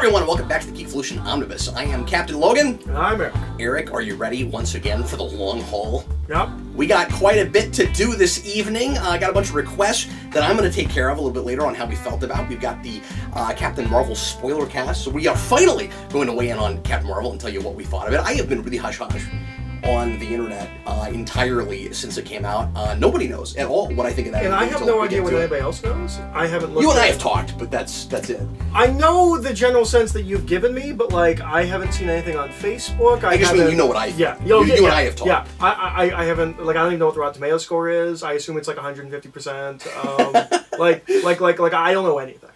everyone, and welcome back to the Geekvolution Omnibus. I am Captain Logan. And I'm Eric. Eric, are you ready once again for the long haul? Yep. We got quite a bit to do this evening. I got a bunch of requests that I'm going to take care of a little bit later on how we felt about. We've got the Captain Marvel spoiler cast, so we are finally going to weigh in on Captain Marvel and tell you what we thought of it. I have been really hush-hush on the internet entirely since it came out. Nobody knows at all what I think of that. And I have no idea what anybody else knows. I haven't looked. You and I have talked, but that's it. I know the general sense that you've given me, but like I haven't seen anything on Facebook. I just mean you know what I think. Yeah, you and I have talked. Yeah, I haven't. Like I don't even know what the Rotten Tomato score is. I assume it's like 150%. Like I don't know anything.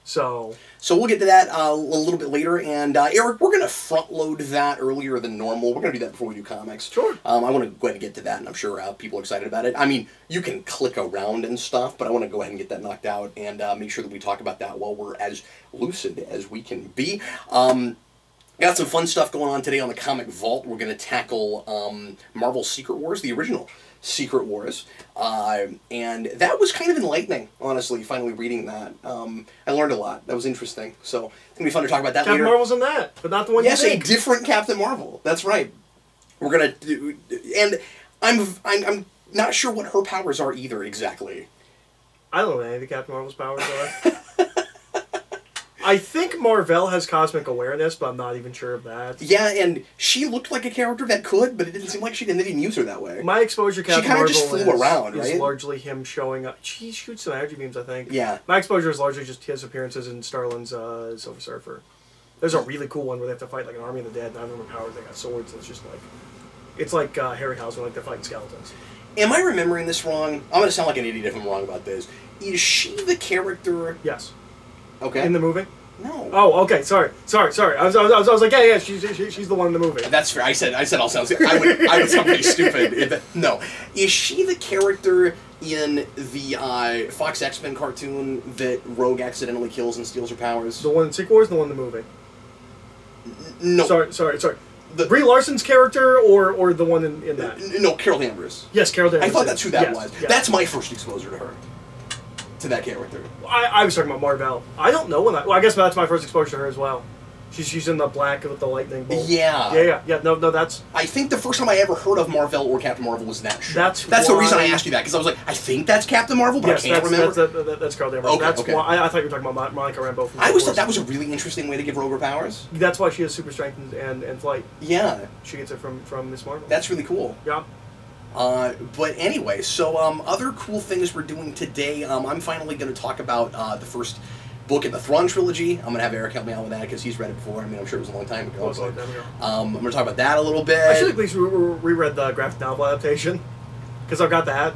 So we'll get to that a little bit later, and Eric, we're going to front load that earlier than normal. We're going to do that before we do comics. Sure. I want to go ahead and get to that, and I'm sure people are excited about it. I mean, you can click around and stuff, but I want to go ahead and get that knocked out and make sure that we talk about that while we're as lucid as we can be. Got some fun stuff going on today on the Comic Vault. We're going to tackle Marvel's Secret Wars, the original Secret Wars, and that was kind of enlightening, honestly, finally reading that. I learned a lot. That was interesting. So it's going to be fun to talk about that Captain later. Marvel's in that, but not the one yes, you think. Yes, a different Captain Marvel. That's right. We're going to do, and I'm not sure what her powers are either, exactly. I don't know what any of the Captain Marvel's powers are. I think Marvel has cosmic awareness, but I'm not even sure of that. Yeah, and she looked like a character that could, but it didn't seem like she didn't. They didn't use her that way. My exposure to Captain Marvel just flew around, right? Is largely him showing up. She shoots some energy beams, I think. Yeah. My exposure is largely just his appearances in Starlin's Silver Surfer. There's a really cool one where they have to fight like an army of the dead, and I don't remember powers. They got swords, and it's like Harryhausen, like they're fighting skeletons. Am I remembering this wrong? I'm going to sound like an idiot if I'm wrong about this. Is she the character? Yes. Okay. In the movie? No. Oh, okay. Sorry. I was like, yeah, she's the one in the movie. That's fair. I said I'll sound. I would sound pretty stupid. No. Is she the character in the Fox X-Men cartoon that Rogue accidentally kills and steals her powers? The one in Secret Wars, the one in the movie. No. Sorry. Brie Larson's character, or the one in that? No, Carol Danvers. Yes, Carol Danvers. I thought that's who that was. Yes. That's my first exposure to her. To that character. I was talking about Marvel. I don't know when well, I guess that's my first exposure to her as well. She's in the black with the lightning bolt. Yeah. Yeah. No, that's... I think the first time I ever heard of Marvel or Captain Marvel was that show. That's the reason I asked you that, because I was like, I think that's Captain Marvel, but yes, I can't remember. That's Carol Danvers. Okay, that's okay. why I thought you were talking about Monica Rambeau from I always thought that was a really interesting way to give Rogue her powers. That's why she has super strength and flight. Yeah. She gets it from Miss Marvel. That's really cool. Yeah. But anyway, so other cool things we're doing today, I'm finally going to talk about the first book in the Thrawn trilogy. I'm going to have Eric help me out with that because he's read it before. I mean, I'm sure it was a long time ago. I'm going to talk about that a little bit. I should at least reread the graphic novel adaptation because I've got that.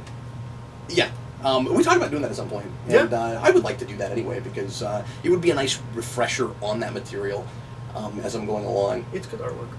Yeah. We talked about doing that at some point. And I would like to do that anyway because it would be a nice refresher on that material as I'm going along. It's good artwork.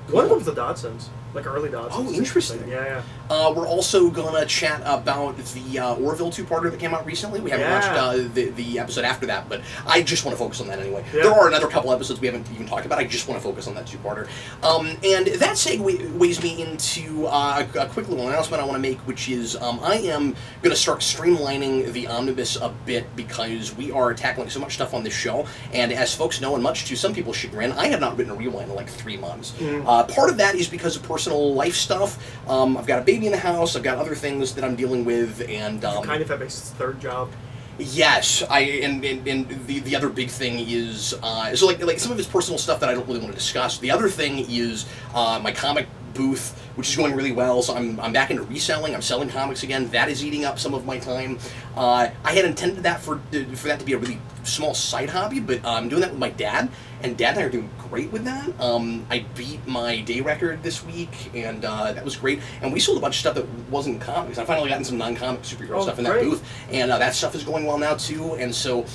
Cool. One of them's the Dodsons, like early Dodsons. Oh, interesting. Yeah. We're also going to chat about the Orville two-parter that came out recently. We haven't watched the episode after that, but I just want to focus on that anyway. Yeah. There are another couple episodes we haven't even talked about. I just want to focus on that two-parter. And that segues me into a quick little announcement I want to make, which is I am going to start streamlining the Omnibus a bit because we are tackling so much stuff on this show, and as folks know, and much to some people's chagrin, I have not written a rewind in like 3 months. Part of that is because of personal life stuff. I've got a baby in the house. I've got other things that I'm dealing with, and you kind of have a third job. Yes, and the other big thing is so like some of it's personal stuff that I don't really want to discuss. The other thing is my comic booth, which is going really well. So I'm back into reselling. I'm selling comics again. That is eating up some of my time. I had intended that for that to be a really small side hobby, but I'm doing that with my dad, and Dad and I are doing great with that. I beat my day record this week, and that was great. And we sold a bunch of stuff that wasn't comics. I finally gotten some non-comic superhero stuff in that booth, and that stuff is going well now too. And so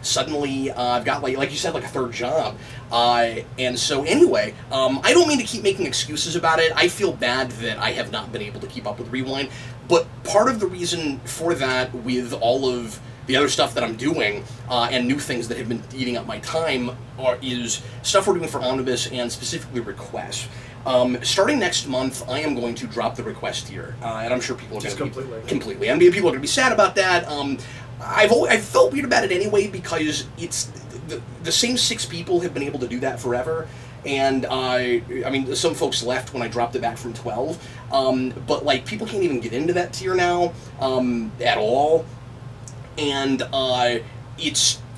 suddenly I've got like you said, like a third job. And so anyway, I don't mean to keep making excuses about it. I feel bad that I have not been able to keep up with Rewind, but part of the reason for that, with all of the other stuff that I'm doing and new things that have been eating up my time, is stuff we're doing for Omnibus and specifically requests. Starting next month, I am going to drop the request tier, and I'm sure people are going to be completely. I mean, people are going to be sad about that. I've felt weird about it anyway because it's the same 6 people have been able to do that forever. And I mean, some folks left when I dropped it back from 12, but like people can't even get into that tier now at all, and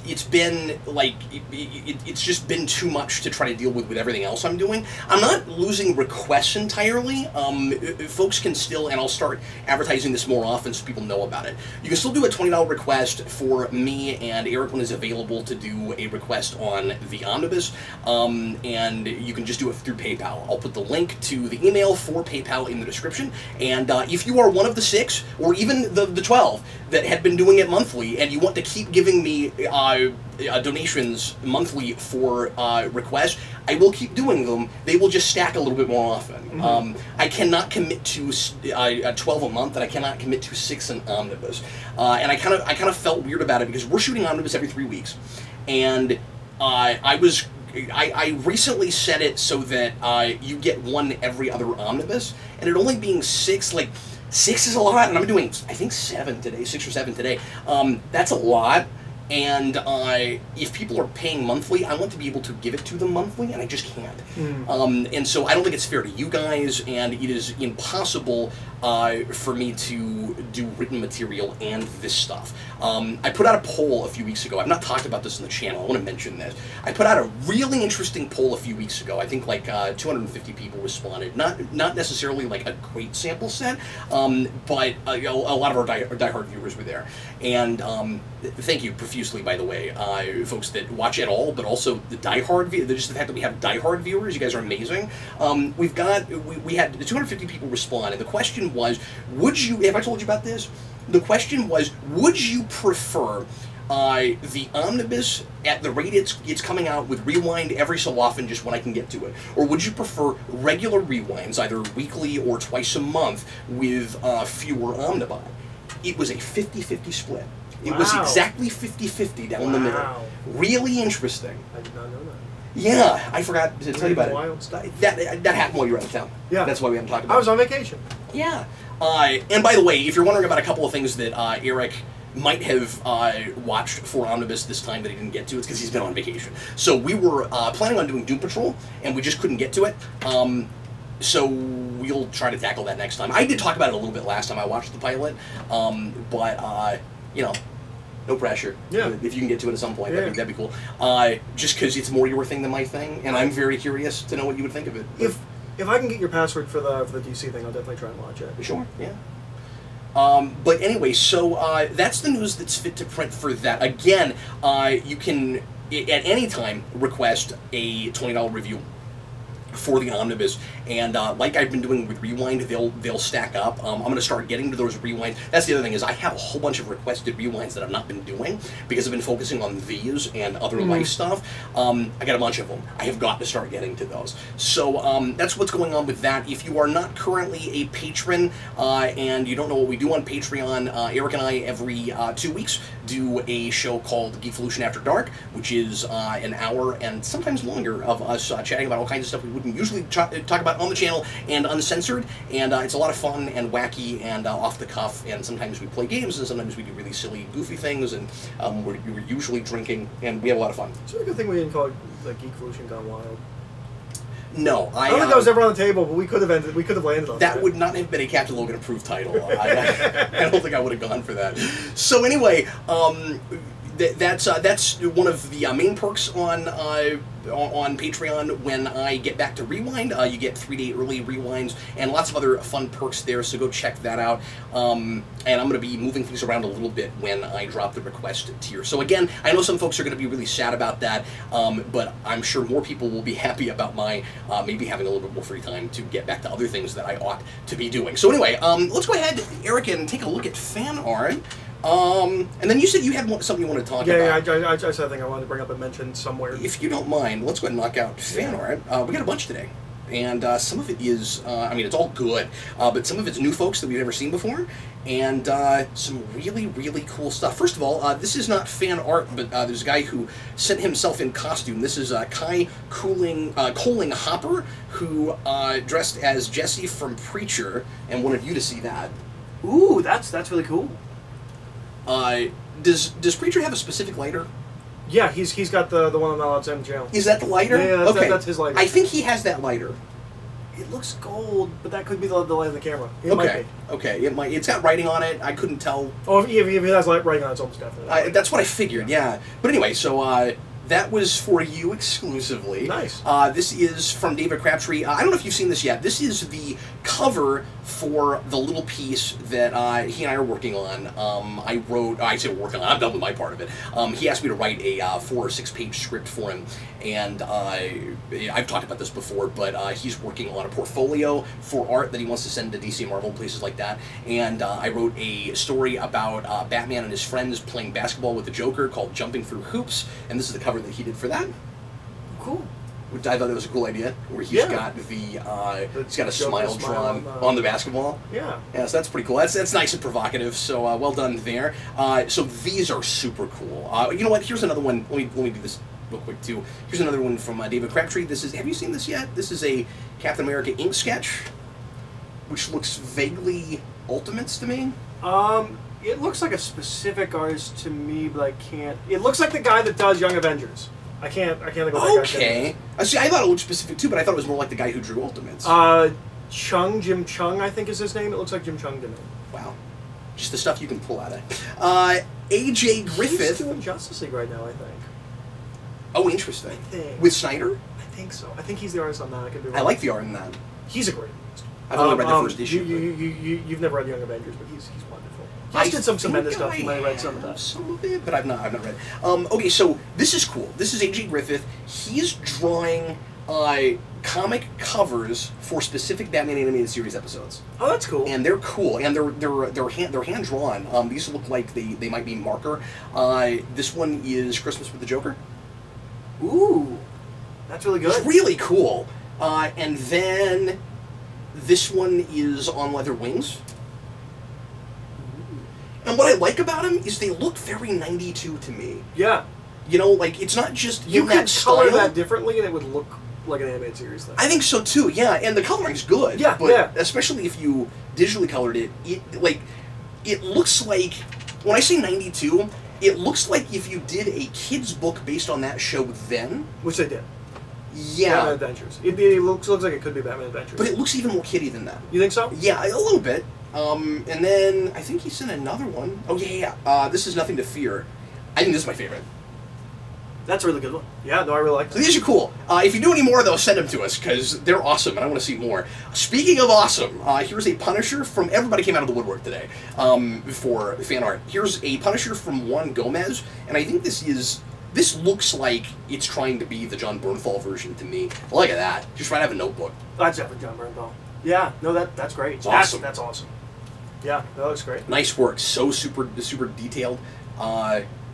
it's been like it's just been too much to try to deal with everything else I'm doing. I'm not losing requests entirely. Folks can still, and I'll start advertising this more often so people know about it. You can still do a $20 request for me and Eric when it's available to do a request on the Omnibus, and you can just do it through PayPal. I'll put the link to the email for PayPal in the description, and if you are one of the 6 or even the 12 that had been doing it monthly and you want to keep giving me donations monthly for requests, I will keep doing them. They will just stack a little bit more often. Mm-hmm. I cannot commit to 12 a month, and I cannot commit to 6 in Omnibus. And I kind of felt weird about it because we're shooting Omnibus every 3 weeks, and I recently set it so that you get one every other Omnibus, and it only being 6, like 6 is a lot, and I'm doing I think 7 today, 6 or 7 today. That's a lot. And if people are paying monthly, I want to be able to give it to them monthly, and I just can't. And so I don't think it's fair to you guys, and it is impossible for me to do written material and this stuff. I put out a poll a few weeks ago. I've not talked about this on the channel. I want to mention this. I put out a really interesting poll a few weeks ago. I think like 250 people responded. Not necessarily like a great sample set, but a lot of our diehard viewers were there. And thank you profusely, by the way, folks that watch at all, but also the diehard, just the fact that we have diehard viewers. You guys are amazing. We had 250 people respond, and the question was, would you, have I told you about this? The question was, would you prefer the Omnibus at the rate it's coming out with Rewind every so often just when I can get to it? Or would you prefer regular rewinds, either weekly or twice a month, with fewer Omnibuy? It was a 50-50 split. It was exactly 50-50 down the middle. Really interesting. I did not know that. Yeah, I forgot to tell you about it. That happened while you were out of town. Yeah. That's why we haven't talked about it. I was on vacation. Yeah. And by the way, if you're wondering about a couple of things that Eric might have watched for Omnibus this time that he didn't get to, it's because he's been on vacation. So we were planning on doing Doom Patrol, and we just couldn't get to it. So we'll try to tackle that next time. I did talk about it a little bit last time I watched the pilot, but, you know, no pressure. Yeah. If you can get to it at some point, that'd be cool. Just because it's more your thing than my thing, and I'm very curious to know what you would think of it. If I can get your password for the DC thing, I'll definitely try and watch it. Sure, yeah. But anyway, so that's the news that's fit to print for that. Again, you can, at any time, request a $20 review for the Omnibus, and like I've been doing with Rewind, they'll stack up. I'm going to start getting to those rewinds. That's the other thing, is I have a whole bunch of requested rewinds that I've not been doing because I've been focusing on these and other life stuff. I got a bunch of them. I have got to start getting to those. So that's what's going on with that. If you are not currently a patron and you don't know what we do on Patreon, Eric and I every 2 weeks do a show called Geekvolution After Dark, which is an hour and sometimes longer of us chatting about all kinds of stuff we wouldn't usually talk about on the channel, and uncensored, and it's a lot of fun and wacky and off the cuff, and sometimes we play games, and sometimes we do really silly, goofy things, and we're usually drinking, and we have a lot of fun. It's a good thing we didn't call it like Geekvolution Gone Wild. No, I don't think that was ever on the table, but we could have landed on that. That would not have been a Captain Logan approved title. I don't think I would have gone for that. So anyway, that's one of the main perks on Patreon. When I get back to Rewind, you get 3-day early rewinds and lots of other fun perks there, so go check that out. And I'm going to be moving things around a little bit when I drop the request tier. So again, I know some folks are going to be really sad about that, but I'm sure more people will be happy about my maybe having a little bit more free time to get back to other things that I ought to be doing. So anyway, let's go ahead, Eric, and take a look at fan art. And then you said you had something you wanted to talk about. Yeah, I said a thing I wanted to bring up and mention somewhere. If you don't mind, let's go ahead and knock out fan art. We got a bunch today. And some of it is, I mean, it's all good, but some of it's new folks that we've never seen before, and some really, really cool stuff. First of all, this is not fan art, but there's a guy who sent himself in costume. This is Kai Coling Hopper, who dressed as Jesse from Preacher, and wanted you to see that. Ooh, that's really cool. Does Preacher have a specific lighter? Yeah, he's got the one I'm not allowed to send in jail. Is that the lighter? Yeah, okay. that's his lighter. I think he has that lighter. It looks gold, but that could be the light of the camera. It okay. might be. Okay. It might. It's got writing on it. I couldn't tell. Oh, if it has writing on it, it's almost definitely. That's what I figured. Yeah. But anyway, so that was for you exclusively. Nice. This is from David Crabtree. I don't know if you've seen this yet. This is the cover for the little piece that he and I are working on. I say working on, I'm done with my part of it. He asked me to write a 4 or 6 page script for him, and I've talked about this before, but he's working on a portfolio for art that he wants to send to DC and Marvel and places like that, and I wrote a story about Batman and his friends playing basketball with the Joker called Jumping Through Hoops, and this is the cover that he did for that. Cool. Which I thought it was a cool idea, where he's got he's got a smile drawn on the basketball. Yeah. Yeah, so that's pretty cool. That's nice and provocative. So well done there. So these are super cool. You know what? Here's another one. Let me do this real quick too. Here's another one from David Crabtree. This is. Have you seen this yet? This is a Captain America ink sketch, which looks vaguely Ultimates to me. It looks like a specific artist to me, but I can't. It looks like the guy that does Young Avengers. I can't think of that Okay. See, I thought it looked specific too, but I thought it was more like the guy who drew Ultimates. Jim Chung, I think is his name. It looks like Jim Chung to me. Wow. Just the stuff you can pull out of it. A.J. Griffith. He's doing Justice League right now, I think. Oh, interesting. I think. With Snyder? I think so. I think he's the artist on that. I could be wrong. I like the art in that. He's a great artist. I've only read the first issue. You've never read Young Avengers, but he's wonderful. He did some tremendous stuff. You might have read some of that. Some of it, but I've not read. Okay, so this is cool. This is A.J. Griffith. He's drawing comic covers for specific Batman animated series episodes. Oh, that's cool. And they're cool, and they're hand drawn. These look like they might be marker. This one is Christmas with the Joker. Ooh, that's really good. It's really cool. And then this one is On Leather Wings. And what I like about them is they look very 92 to me. Yeah. You know, like, it's not just you in could that style. color that differently and it would look like an animated series thing. I think so too, yeah. And the coloring's good. Yeah, but yeah. especially if you digitally colored it, it looks like, when I say 92, it looks like if you did a kid's book based on that show then. Which they did. Yeah. Batman Adventures. It looks like it could be Batman Adventures. But it looks even more kiddie than that. You think so? Yeah, a little bit. And then I think he sent another one. Oh yeah. This is Nothing to Fear. I think this is my favorite. That's a really good one. Yeah, no, I really like So these are cool. If you do any more, though, send them to us, because they're awesome, and I want to see more. Speaking of awesome, here's a Punisher from... Everybody came out of the woodwork today for fan art. Here's a Punisher from Juan Gomez, and I think this looks like it's trying to be the John Bernthal version to me. Look at that. Just trying to have a notebook. That's definitely John Bernthal. Yeah, no, that's great. It's awesome. That's awesome. Yeah, that looks great. Nice work. So super detailed.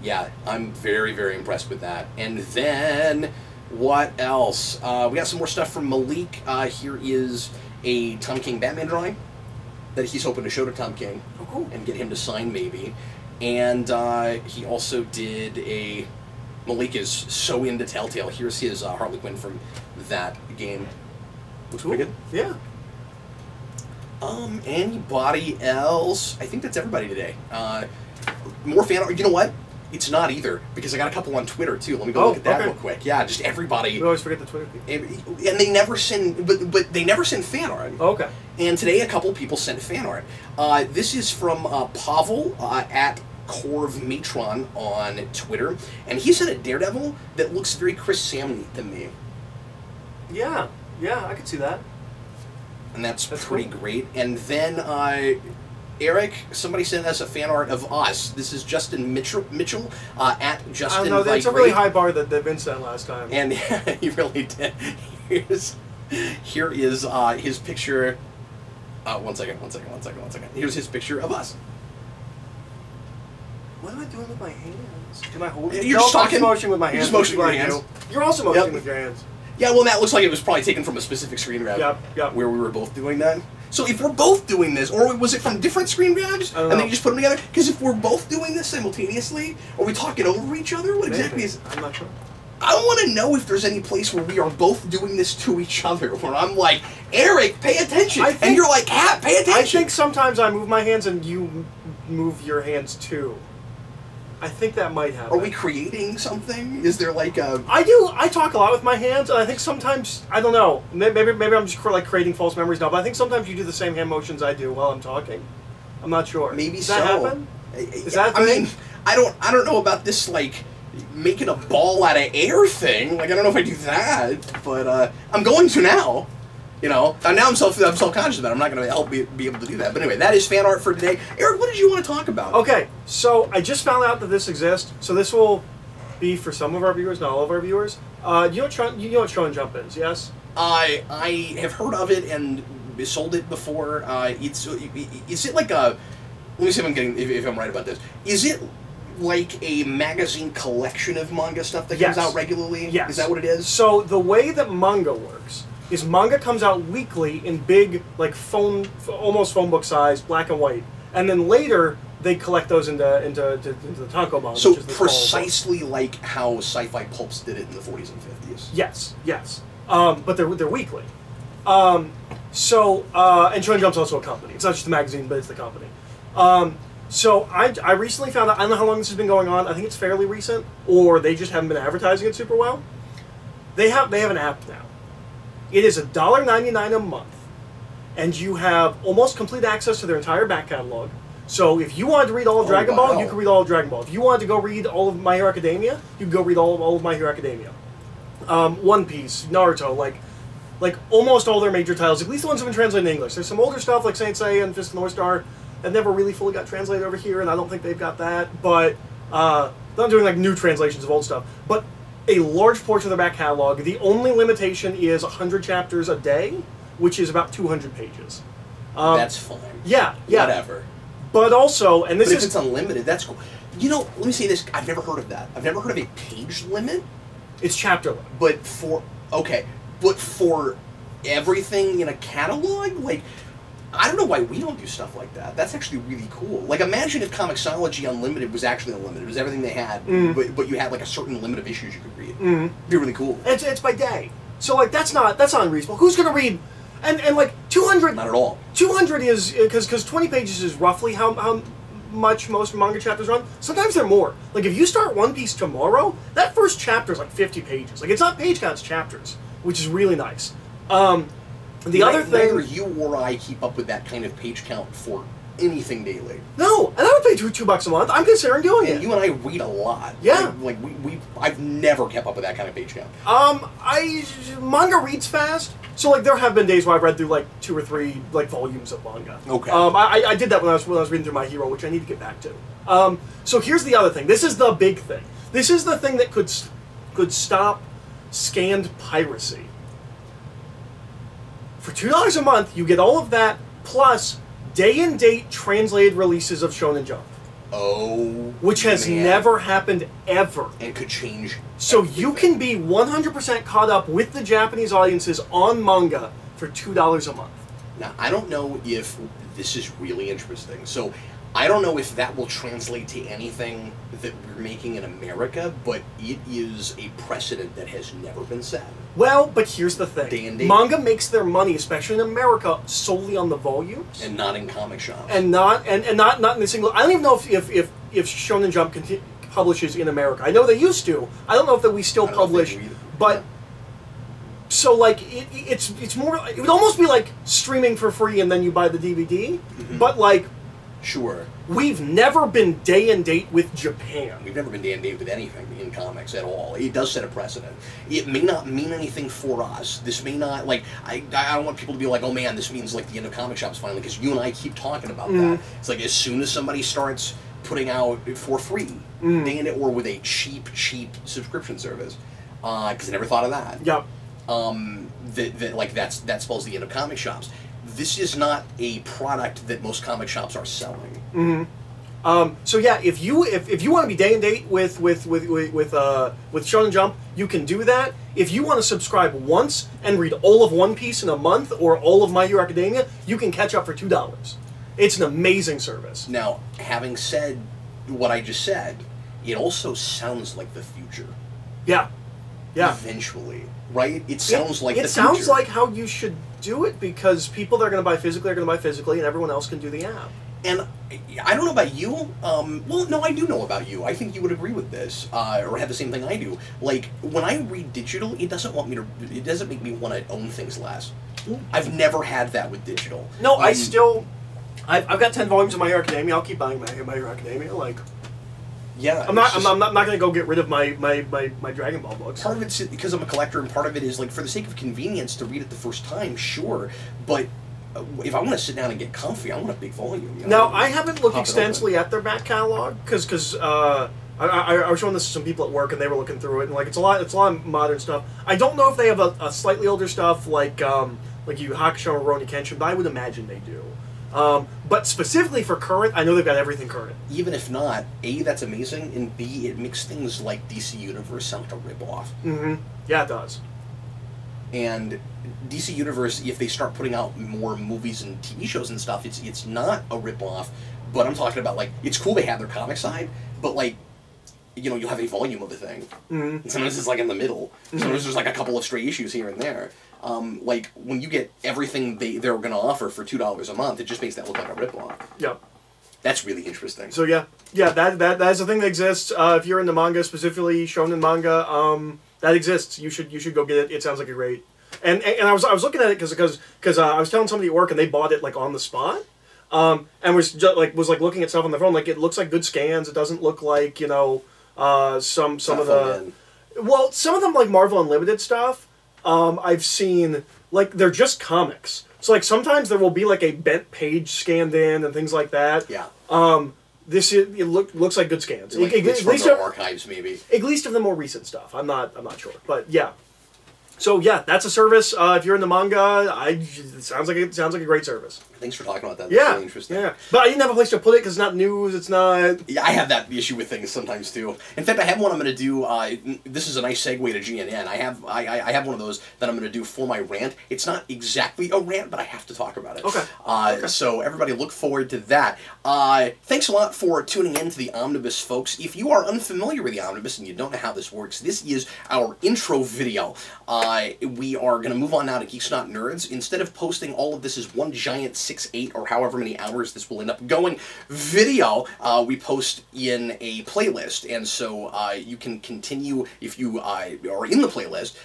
Yeah, I'm very, very impressed with that. And then, what else? We got some more stuff from Malik. Here is a Tom King Batman drawing that he's hoping to show to Tom King. Oh, cool. And get him to sign, maybe. And he also did a... Malik is so into Telltale. Here's his Harley Quinn from that game. Looks pretty good. Yeah. Anybody else? I think that's everybody today. More fan art. You know what? It's not either, because I got a couple on Twitter too. Let me go look at that real quick. Yeah, just everybody. We always forget the Twitter people. And they never send, but they never send fan art. Oh, okay. And today a couple people sent fan art. This is from Pavel at Corv Matron on Twitter, and he sent a Daredevil that looks very Chris Samney to me. Yeah, I could see that. And that's pretty cool. Great. And then Eric, somebody sent us a fan art of us. This is Justin Mitchell at Justin. I know that's a really high bar that Vince sent last time. And he really did. Here is his picture. One second. Here's his picture of us. What am I doing with my hands? Can I hold it? You're just talking. I'm motioning with my hands. You're just motioning with your hands. You're also motioning with your hands. Yeah, well, that looks like it was probably taken from a specific screen grab. Yep. Where we were both doing that. So if we're both doing this, or was it from different screen grabs, and then you just put them together? Because if we're both doing this simultaneously, are we talking over each other? What exactly is... I'm not sure. I want to know if there's any place where we are both doing this to each other, where I'm like, Eric, pay attention, and you're like, pay attention. I think sometimes I move my hands and you move your hands too. I think that might happen. Are we creating something? Is there like a... I talk a lot with my hands, and I think sometimes, I don't know, maybe I'm just like creating false memories now, but I think sometimes you do the same hand motions I do while I'm talking. I'm not sure. Maybe Does so. that happen? Is that a I thing? mean, I don't know about this, like, making a ball out of air thing. Like, I don't know if I do that, but I'm going to now. You know, and now I'm self-conscious about it. I'm not going to be able to do that. But anyway, that is fan art for today. Eric, what did you want to talk about? Okay, so I just found out that this exists. So this will be for some of our viewers, not all of our viewers. You know what Shonen Jump is? Yes. I have heard of it and sold it before. Is it like a? Let me see if I'm right about this. Is it like a magazine collection of manga stuff that comes out regularly? Yes. Is that what it is? So the way that manga works is manga comes out weekly in big, like almost phone book size, black and white, and then later they collect those into the tankobon. So which is the precisely like how sci-fi pulps did it in the 40s and 50s. Yes, yes, but they're weekly. And Shonen Jump's also a company. It's not just a magazine, but it's the company. So I recently found out. I don't know how long this has been going on. I think it's fairly recent, or they just haven't been advertising it super well. They have an app now. It is $1.99 a month, and you have almost complete access to their entire back catalog. So if you wanted to read all of Dragon Ball, you can read all of Dragon Ball. If you wanted to go read all of My Hero Academia, you can go read all of My Hero Academia. One Piece, Naruto, like almost all their major titles, at least the ones that have been translated in English. There's some older stuff like Saint Seiya and Fist of the North Star that never really fully got translated over here, and I don't think they've got that. But they're not doing like new translations of old stuff. But a large portion of their back catalog. The only limitation is 100 chapters a day, which is about 200 pages. That's fine. Yeah. Whatever. But also, and this but is... if it's unlimited, that's cool. You know, let me say this. I've never heard of that. I've never heard of a page limit. It's chapter limit. But for everything in a catalog? Like, I don't know why we don't do stuff like that. That's actually really cool. Like, imagine if Comixology Unlimited was actually unlimited. It was everything they had, but you had like a certain limit of issues you could read. It'd be really cool. It's by day. So like that's not unreasonable. Who's gonna read? And like 200. Not at all. 200 is because 20 pages is roughly how much most manga chapters run. Sometimes they're more. Like if you start One Piece tomorrow, that first chapter is like 50 pages. Like it's not page count, it's chapters, which is really nice. The other thing... Neither you or I keep up with that kind of page count for anything daily. No, and I would pay $2 a month. I'm considering doing it. You and I read a lot. Yeah. Like I've never kept up with that kind of page count. Manga reads fast. So like there have been days where I've read through like 2 or 3 like volumes of manga. Okay. I did that when I was reading through My Hero, which I need to get back to. So here's the other thing. This is the big thing. This is the thing that could stop scanned piracy. For $2 a month, you get all of that, plus day-and-date translated releases of Shonen Jump. Oh, which has never happened ever. And could change So everything. You can be 100% caught up with the Japanese audiences on manga for $2 a month. Now, I don't know if this is really interesting. So, I don't know if that will translate to anything that we're making in America, but it is a precedent that has never been set. Well, but here's the thing. Day and date. Manga makes their money, especially in America, solely on the volumes. And not in comic shops. And not in the single... I don't even know if Shonen Jump publishes in America. I know they used to. I don't know if that we still publish, but... Yeah. So, like, it's more... It would almost be like streaming for free and then you buy the DVD, but, like... Sure. We've never been day and date with Japan. We've never been day and date with anything in comics at all. It does set a precedent. It may not mean anything for us. This may not, like, I don't want people to be like, oh man, this means like the end of comic shops finally, because you and I keep talking about that. It's like as soon as somebody starts putting out for free, day and date, or with a cheap subscription service, because I never thought of that. Yep. That spells the end of comic shops. This is not a product that most comic shops are selling. So yeah, if you want to be day and date with Shonen Jump, you can do that. If you want to subscribe once and read all of One Piece in a month or all of My Hero Academia, you can catch up for $2. It's an amazing service. Now, having said what I just said, it also sounds like the future. Yeah. Yeah. Eventually, right? It sounds like the future. It sounds like how you should do it, because people that are going to buy physically are going to buy physically, and everyone else can do the app. And I don't know about you. Well, no, I do know about you. I think you would agree with this, or have the same thing I do. Like when I read digital, it doesn't make me want to own things less. I've never had that with digital. No, I've got 10 volumes of My Hero Academia. I'll keep buying My Hero Academia. Like, yeah, I'm not going to go get rid of my Dragon Ball books. Part of it's because I'm a collector, and part of it is like for the sake of convenience to read it the first time, sure. But if I want to sit down and get comfy, I want a big volume. You know? Now, I haven't looked extensively at their back catalog because I was showing this to some people at work, and they were looking through it, and like it's a lot of modern stuff. I don't know if they have a slightly older stuff like Yu Hakusho or Rurouni Kenshin, but I would imagine they do. But specifically for current, I know they've got everything current. Even if not, A, that's amazing, and B, it makes things like DC Universe sound like a ripoff. Mm-hmm. Yeah, it does. And DC Universe, if they start putting out more movies and TV shows and stuff, it's not a ripoff. But I'm talking about, like, it's cool they have their comic side, but, like, you know, you'll have a volume of the thing. Mm-hmm. And sometimes it's, like, in the middle. Sometimes there's, like, a couple of stray issues here and there. Like, when you get everything they're going to offer for $2 a month, it just makes that look like a ripoff. Yep. That's really interesting. So, yeah, that is a thing that exists. If you're into manga, specifically shonen manga, that exists. You should go get it. It sounds like a great... And I was looking at it because I was telling somebody at work, and they bought it, like, on the spot. And was looking at stuff on the phone. Like, it looks like good scans. It doesn't look like, you know, some of the... Well, some of them, like Marvel Unlimited stuff, I've seen, like, they're just comics. So, like, sometimes there will be, like, a bent page scanned in and things like that. Yeah. It looks like good scans. Like, at least from archives, maybe. At least of the more recent stuff. I'm not sure. But, yeah. So yeah, that's a service. If you're in the manga, it sounds like a great service. Thanks for talking about that. That's really interesting. Yeah, but I didn't have a place to put it because it's not news. It's not. Yeah, I have that issue with things sometimes too. In fact, I have one I'm going to do. This is a nice segue to GNN. I have one of those that I'm going to do for my rant. It's not exactly a rant, but I have to talk about it. Okay. So everybody, look forward to that. Thanks a lot for tuning in to the Omnibus, folks. If you are unfamiliar with the Omnibus and you don't know how this works, this is our intro video. We are going to move on now to Geeks Not Nerds. Instead of posting all of this as one giant 6-8 or however many hours this will end up going video, we post in a playlist. And so you can continue, if you are in the playlist,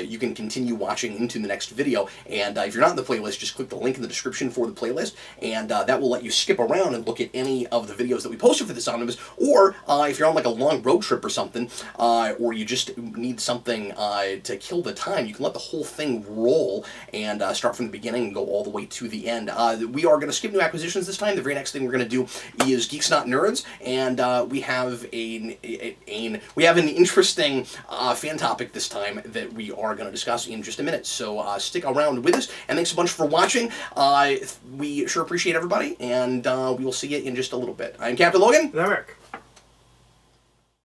you can continue watching into the next video. And if you're not in the playlist, just click the link in the description for the playlist, and that will let you skip around and look at any of the videos that we posted for this Omnibus. Or if you're on like a long road trip or something, or you just need something to kill the time, you can let the whole thing roll and start from the beginning and go all the way to the end. We are going to skip new acquisitions this time. The very next thing we're going to do is Geeks Not Nerds, and we have an interesting fan topic this time that we are going to discuss in just a minute. So stick around with us, and thanks a bunch for watching. We sure appreciate everybody, and we will see you in just a little bit. I'm Captain Logan. And I'm Eric.